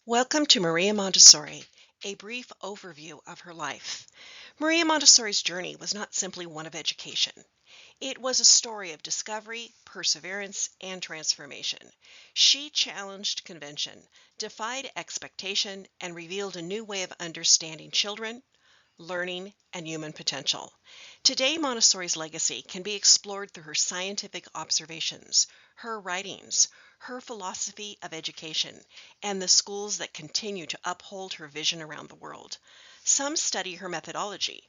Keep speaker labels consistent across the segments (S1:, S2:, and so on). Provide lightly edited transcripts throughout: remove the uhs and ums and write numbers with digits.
S1: Welcome to Maria Montessori, a brief overview of her life. Maria Montessori's journey was not simply one of education. It was a story of discovery, perseverance, and transformation. She challenged convention, defied expectation, and revealed a new way of understanding children, learning, and human potential. Today, Montessori's legacy can be explored through her scientific observations, her writings, her philosophy of education, and the schools that continue to uphold her vision around the world. Some study her methodology,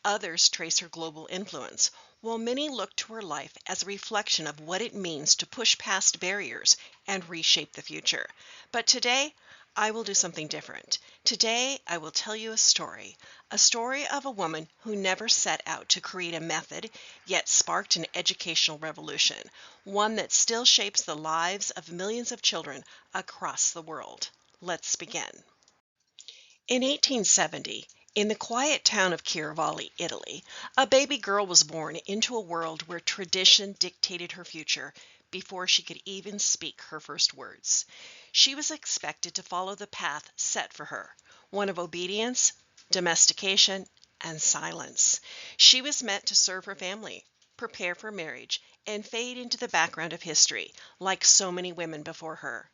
S1: others trace her global influence, while many look to her life as a reflection of what it means to push past barriers and reshape the future. But today, I will do something different. Today, I will tell you a story of a woman who never set out to create a method, yet sparked an educational revolution, one that still shapes the lives of millions of children across the world. Let's begin. In 1870, in the quiet town of Chiavari, Italy, a baby girl was born into a world where tradition dictated her future before she could even speak her first words. She was expected to follow the path set for her, one of obedience, domestication, and silence. She was meant to serve her family, prepare for marriage, and fade into the background of history, like so many women before her.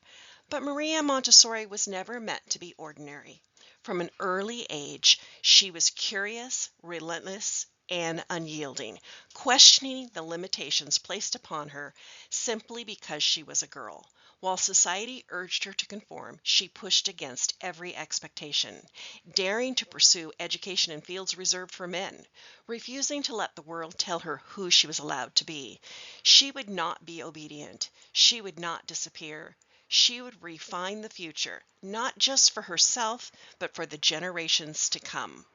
S1: But Maria Montessori was never meant to be ordinary. From an early age, she was curious, relentless, and unyielding, questioning the limitations placed upon her simply because she was a girl. While society urged her to conform, she pushed against every expectation, daring to pursue education in fields reserved for men, refusing to let the world tell her who she was allowed to be. She would not be obedient. She would not disappear. She would refine the future, not just for herself, but for the generations to come.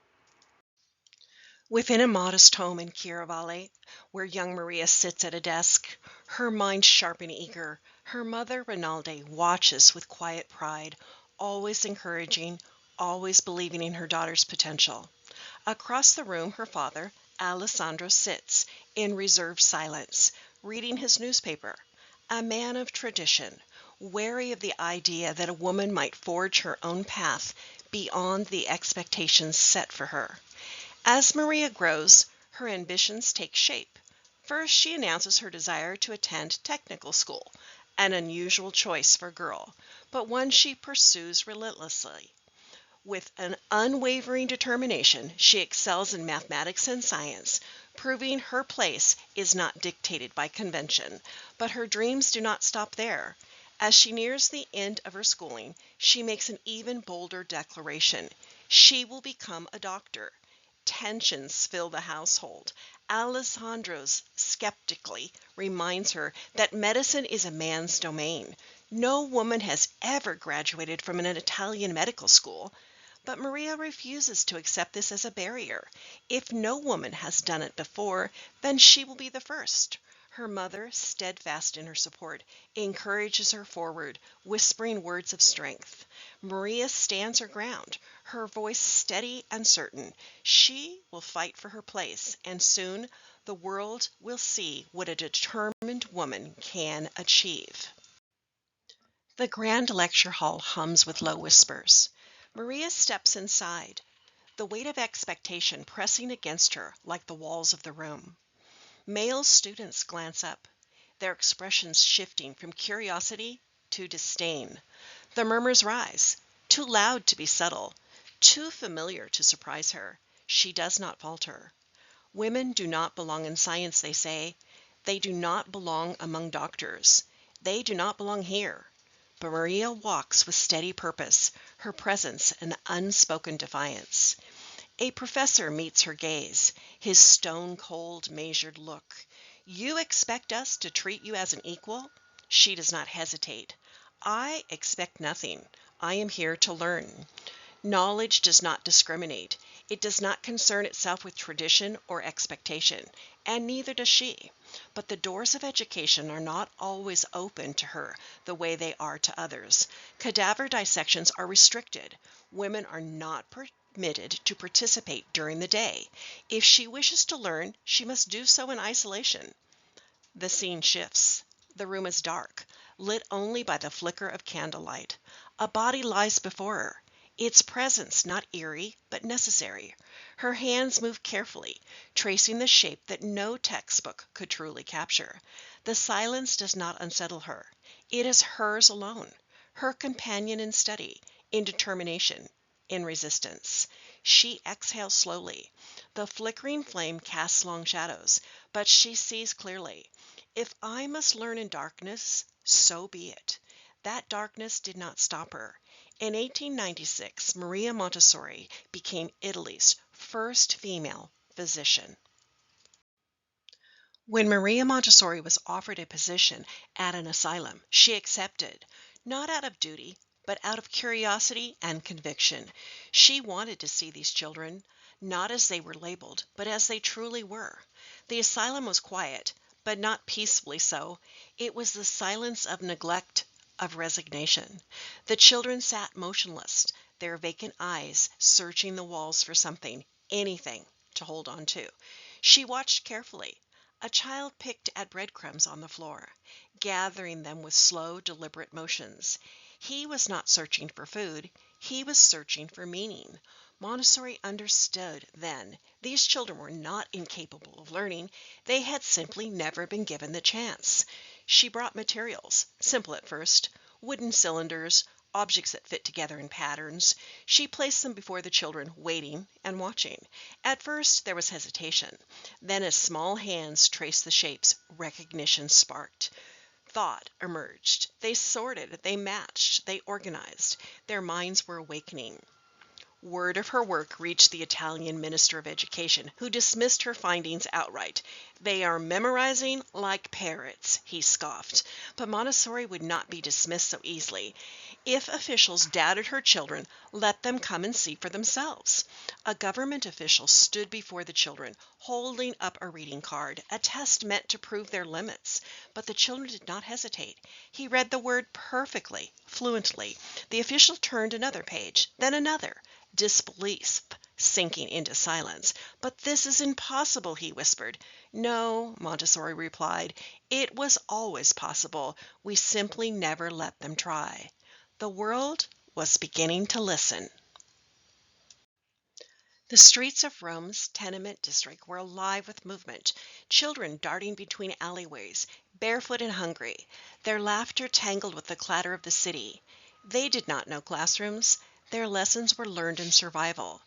S1: Within a modest home in Chiavari, where young Maria sits at a desk, her mind sharp and eager, her mother, Rinaldi, watches with quiet pride, always encouraging, always believing in her daughter's potential. Across the room, her father, Alessandro, sits in reserved silence, reading his newspaper, a man of tradition, wary of the idea that a woman might forge her own path beyond the expectations set for her. As Maria grows, her ambitions take shape. First, she announces her desire to attend technical school, an unusual choice for a girl, but one she pursues relentlessly. With an unwavering determination, she excels in mathematics and science, proving her place is not dictated by convention. But her dreams do not stop there. As she nears the end of her schooling, she makes an even bolder declaration. She will become a doctor. Tensions fill the household. Alessandro's skeptically reminds her that medicine is a man's domain. No woman has ever graduated from an Italian medical school. But Maria refuses to accept this as a barrier. If no woman has done it before, then she will be the first. Her mother, steadfast in her support, encourages her forward, whispering words of strength. Maria stands her ground, her voice steady and certain. She will fight for her place, and soon the world will see what a determined woman can achieve. The grand lecture hall hums with low whispers. Maria steps inside, the weight of expectation pressing against her like the walls of the room. Male students glance up, their expressions shifting from curiosity to disdain. The murmurs rise, too loud to be subtle, too familiar to surprise her. She does not falter. Women do not belong in science, they say. They do not belong among doctors. They do not belong here. But Maria walks with steady purpose, her presence an unspoken defiance. A professor meets her gaze, his stone-cold, measured look. "You expect us to treat you as an equal?" She does not hesitate. "I expect nothing. I am here to learn." Knowledge does not discriminate. It does not concern itself with tradition or expectation, and neither does she. But the doors of education are not always open to her the way they are to others. Cadaver dissections are restricted. Women are not permitted to participate during the day. If she wishes to learn, she must do so in isolation. The scene shifts. The room is dark, lit only by the flicker of candlelight. A body lies before her, its presence not eerie but necessary. Her hands move carefully, tracing the shape that no textbook could truly capture. The silence does not unsettle her. It is hers alone, her companion in study, in determination, in resistance. She exhales slowly. The flickering flame casts long shadows, but she sees clearly. If I must learn in darkness, so be it. That darkness did not stop her. In 1896, Maria Montessori became Italy's first female physician. When Maria Montessori was offered a position at an asylum, she accepted, not out of duty, but out of curiosity and conviction. She wanted to see these children, not as they were labeled, but as they truly were. The asylum was quiet, but not peacefully so. It was the silence of neglect, of resignation. The children sat motionless, their vacant eyes searching the walls for something, anything, to hold on to. She watched carefully. A child picked at breadcrumbs on the floor, gathering them with slow, deliberate motions. He was not searching for food, he was searching for meaning. Montessori understood then. These children were not incapable of learning, they had simply never been given the chance. She brought materials, simple at first, wooden cylinders, objects that fit together in patterns. She placed them before the children, waiting and watching. At first there was hesitation. Then as small hands traced the shapes, recognition sparked. Thought emerged. They sorted, they matched, they organized. Their minds were awakening. Word of her work reached the Italian Minister of Education, who dismissed her findings outright. "They are memorizing like parrots," he scoffed. But Montessori would not be dismissed so easily. If officials doubted her children, let them come and see for themselves. A government official stood before the children, holding up a reading card, a test meant to prove their limits. But the children did not hesitate. He read the word perfectly, fluently. The official turned another page, then another. Disbelief sinking into silence. "But this is impossible," he whispered. "No," Montessori replied, "it was always possible. We simply never let them try." The world was beginning to listen. The streets of Rome's tenement district were alive with movement, children darting between alleyways, barefoot and hungry, their laughter tangled with the clatter of the city. They did not know classrooms. Their lessons were learned in survival.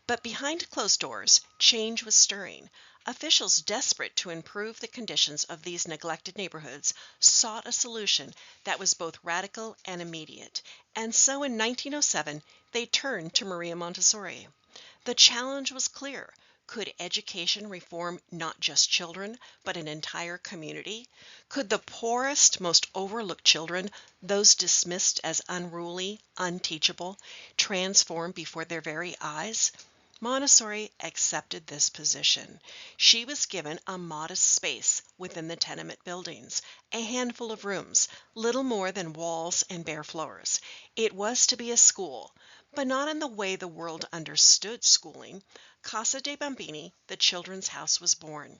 S1: But behind closed doors, change was stirring. Officials desperate to improve the conditions of these neglected neighborhoods sought a solution that was both radical and immediate. And so in 1907, they turned to Maria Montessori. The challenge was clear. Could education reform not just children, but an entire community? Could the poorest, most overlooked children, those dismissed as unruly, unteachable, transform before their very eyes? Montessori accepted this position. She was given a modest space within the tenement buildings, a handful of rooms, little more than walls and bare floors. It was to be a school, but not in the way the world understood schooling. Casa dei Bambini, the children's house, was born.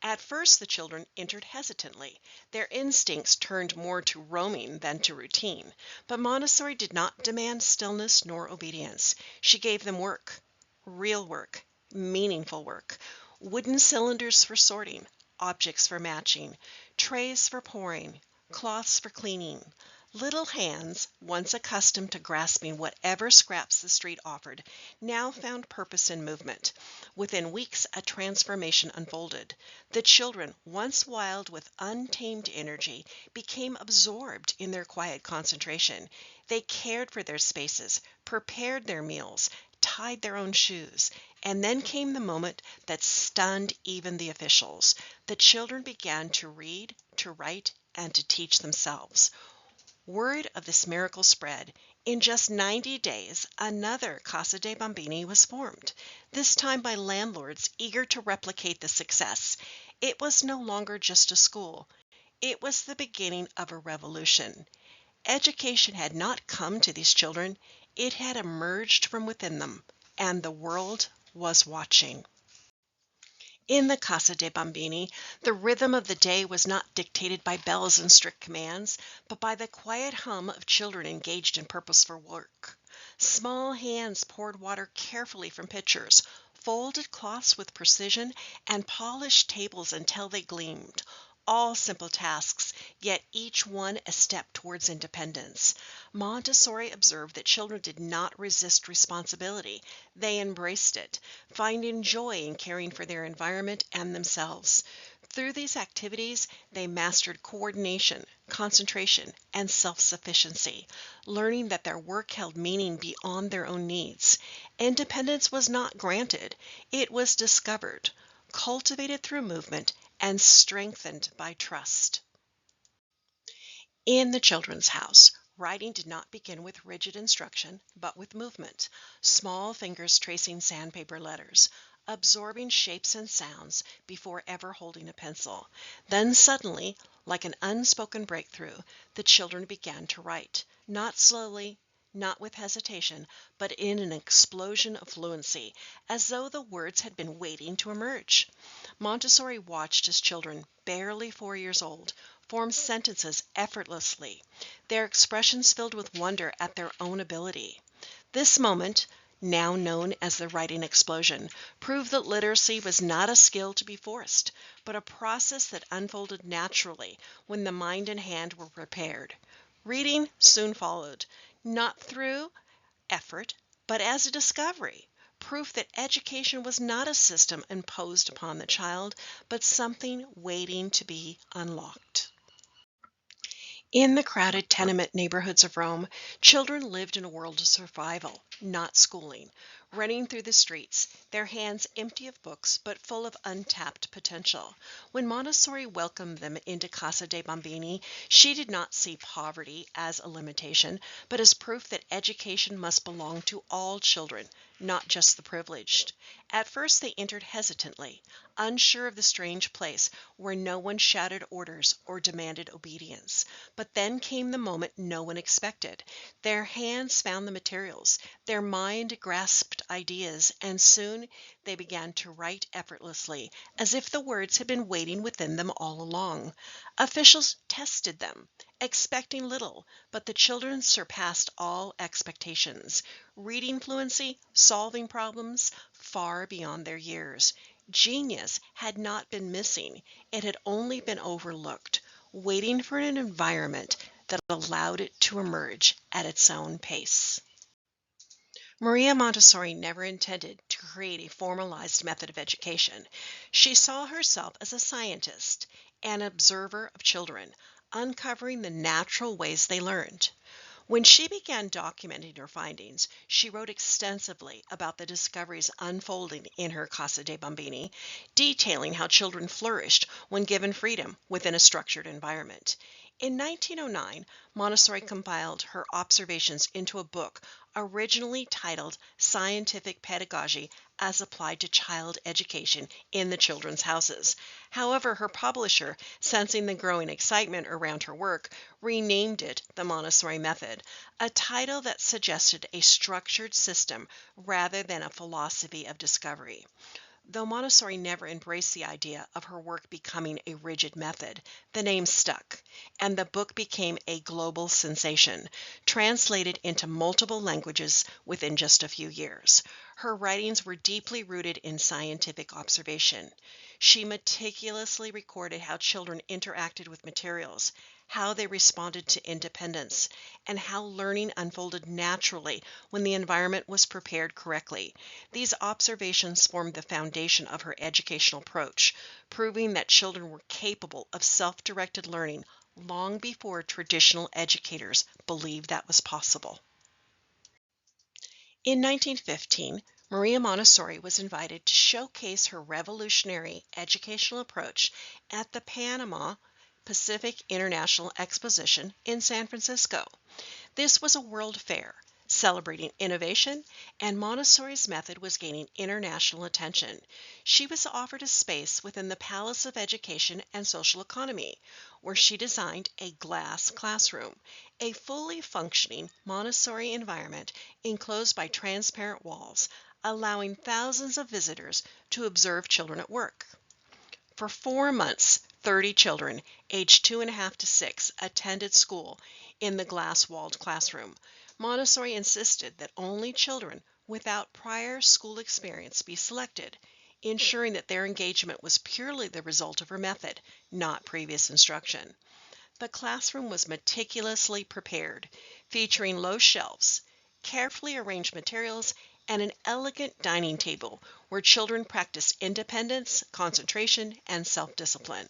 S1: At first the children entered hesitantly. Their instincts turned more to roaming than to routine. But Montessori did not demand stillness nor obedience. She gave them work. Real work, meaningful work, wooden cylinders for sorting, objects for matching, trays for pouring, cloths for cleaning. Little hands, once accustomed to grasping whatever scraps the street offered, now found purpose in movement. Within weeks a transformation unfolded. The children, once wild with untamed energy, became absorbed in their quiet concentration. They cared for their spaces, prepared their meals, tied their own shoes. And then came the moment that stunned even the officials. The children began to read, to write, and to teach themselves. Word of this miracle spread. In just 90 days, another Casa dei Bambini was formed, this time by landlords eager to replicate the success. It was no longer just a school. It was the beginning of a revolution. Education had not come to these children, it had emerged from within them, and the world was watching. In the Casa de Bambini, the rhythm of the day was not dictated by bells and strict commands, but by the quiet hum of children engaged in purposeful work. Small hands poured water carefully from pitchers, folded cloths with precision, and polished tables until they gleamed. All simple tasks, yet each one a step towards independence. Montessori observed that children did not resist responsibility, they embraced it, finding joy in caring for their environment and themselves. Through these activities, they mastered coordination, concentration, and self sufficiency, learning that their work held meaning beyond their own needs. Independence was not granted, it was discovered, cultivated through movement, and strengthened by trust. In the Children's House, writing did not begin with rigid instruction, but with movement, small fingers tracing sandpaper letters, absorbing shapes and sounds before ever holding a pencil. Then suddenly, like an unspoken breakthrough, the children began to write, not slowly, not with hesitation, but in an explosion of fluency, as though the words had been waiting to emerge. Montessori watched as children, barely 4 years old, formed sentences effortlessly, their expressions filled with wonder at their own ability. This moment, now known as the writing explosion, proved that literacy was not a skill to be forced, but a process that unfolded naturally when the mind and hand were prepared. Reading soon followed, not through effort, but as a discovery, proof that education was not a system imposed upon the child, but something waiting to be unlocked. In the crowded tenement neighborhoods of Rome, children lived in a world of survival, not schooling, running through the streets, their hands empty of books but full of untapped potential. When Montessori welcomed them into Casa dei Bambini, she did not see poverty as a limitation, but as proof that education must belong to all children, not just the privileged. At first they entered hesitantly, unsure of the strange place where no one shouted orders or demanded obedience. But then came the moment no one expected. Their hands found the materials, their mind grasped ideas, and soon they began to write effortlessly, as if the words had been waiting within them all along. Officials tested them, expecting little, but the children surpassed all expectations. Reading fluency, solving problems far beyond their years. Genius had not been missing, it had only been overlooked, waiting for an environment that allowed it to emerge at its own pace. Maria Montessori never intended to create a formalized method of education. She saw herself as a scientist, an observer of children, uncovering the natural ways they learned. When she began documenting her findings, she wrote extensively about the discoveries unfolding in her Casa dei Bambini, detailing how children flourished when given freedom within a structured environment. In 1909, Montessori compiled her observations into a book originally titled Scientific Pedagogy as Applied to Child Education in the Children's Houses. However, her publisher, sensing the growing excitement around her work, renamed it the Montessori Method, a title that suggested a structured system rather than a philosophy of discovery. Though Montessori never embraced the idea of her work becoming a rigid method, the name stuck, and the book became a global sensation, translated into multiple languages within just a few years. Her writings were deeply rooted in scientific observation. She meticulously recorded how children interacted with materials, how they responded to independence, and how learning unfolded naturally when the environment was prepared correctly. These observations formed the foundation of her educational approach, proving that children were capable of self-directed learning long before traditional educators believed that was possible. In 1915, Maria Montessori was invited to showcase her revolutionary educational approach at the Panama Pacific International Exposition in San Francisco. This was a world fair celebrating innovation, and Montessori's method was gaining international attention. She was offered a space within the Palace of Education and Social Economy, where she designed a glass classroom, a fully functioning Montessori environment enclosed by transparent walls, allowing thousands of visitors to observe children at work. For 4 months, 30 children, aged 2.5 to 6, attended school in the glass-walled classroom. Montessori insisted that only children without prior school experience be selected, ensuring that their engagement was purely the result of her method, not previous instruction. The classroom was meticulously prepared, featuring low shelves, carefully arranged materials, and an elegant dining table where children practiced independence, concentration, and self-discipline.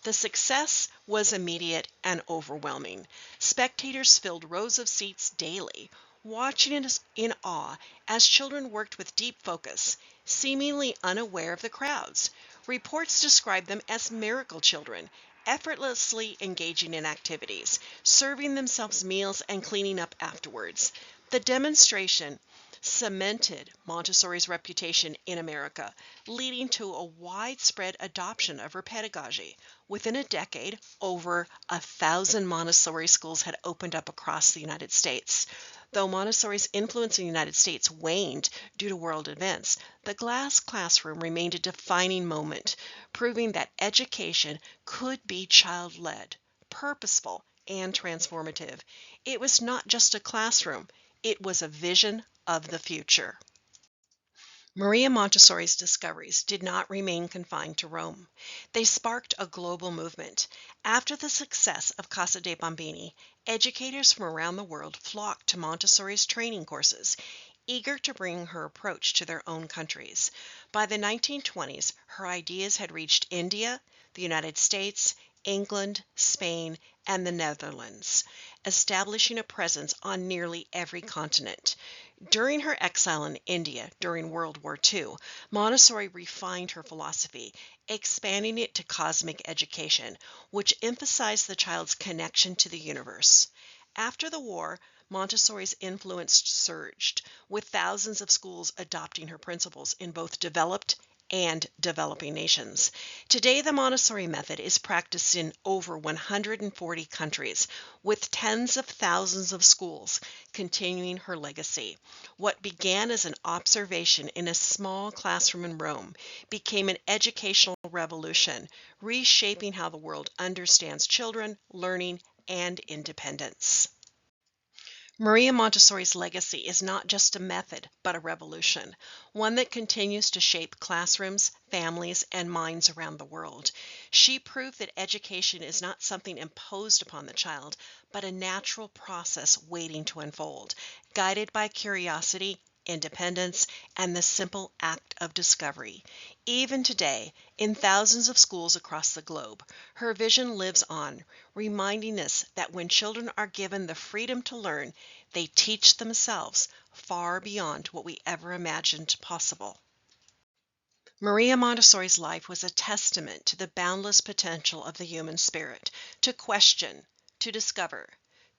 S1: The success was immediate and overwhelming. Spectators filled rows of seats daily, watching it in awe as children worked with deep focus, seemingly unaware of the crowds. Reports described them as miracle children, effortlessly engaging in activities, serving themselves meals and cleaning up afterwards. The demonstration cemented Montessori's reputation in America, leading to a widespread adoption of her pedagogy. Within a decade, over 1,000 Montessori schools had opened up across the United States. Though Montessori's influence in the United States waned due to world events, the glass classroom remained a defining moment, proving that education could be child-led, purposeful, and transformative. It was not just a classroom, it was a vision of the future. Maria Montessori's discoveries did not remain confined to Rome. They sparked a global movement. After the success of Casa dei Bambini, educators from around the world flocked to Montessori's training courses, eager to bring her approach to their own countries. By the 1920s, her ideas had reached India, the United States, England, Spain, and the Netherlands, establishing a presence on nearly every continent. During her exile in India during World War II, Montessori refined her philosophy, expanding it to cosmic education, which emphasized the child's connection to the universe. After the war, Montessori's influence surged, with thousands of schools adopting her principles in both developed and developing nations. Today, the Montessori method is practiced in over 140 countries, with tens of thousands of schools continuing her legacy. What began as an observation in a small classroom in Rome became an educational revolution, reshaping how the world understands children, learning, and independence. Maria Montessori's legacy is not just a method, but a revolution, one that continues to shape classrooms, families, and minds around the world. She proved that education is not something imposed upon the child, but a natural process waiting to unfold, guided by curiosity, independence, and the simple act of discovery. Even today, in thousands of schools across the globe, her vision lives on, reminding us that when children are given the freedom to learn, they teach themselves far beyond what we ever imagined possible. Maria Montessori's life was a testament to the boundless potential of the human spirit, to question, to discover,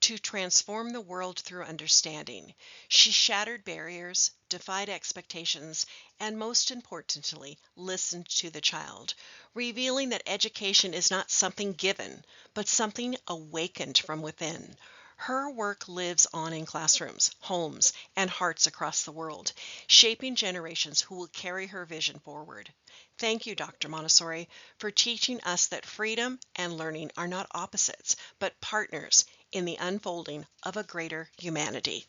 S1: to transform the world through understanding. She shattered barriers, defied expectations, and most importantly, listened to the child, revealing that education is not something given, but something awakened from within. Her work lives on in classrooms, homes, and hearts across the world, shaping generations who will carry her vision forward. Thank you, Dr. Montessori, for teaching us that freedom and learning are not opposites, but partners in the unfolding of a greater humanity.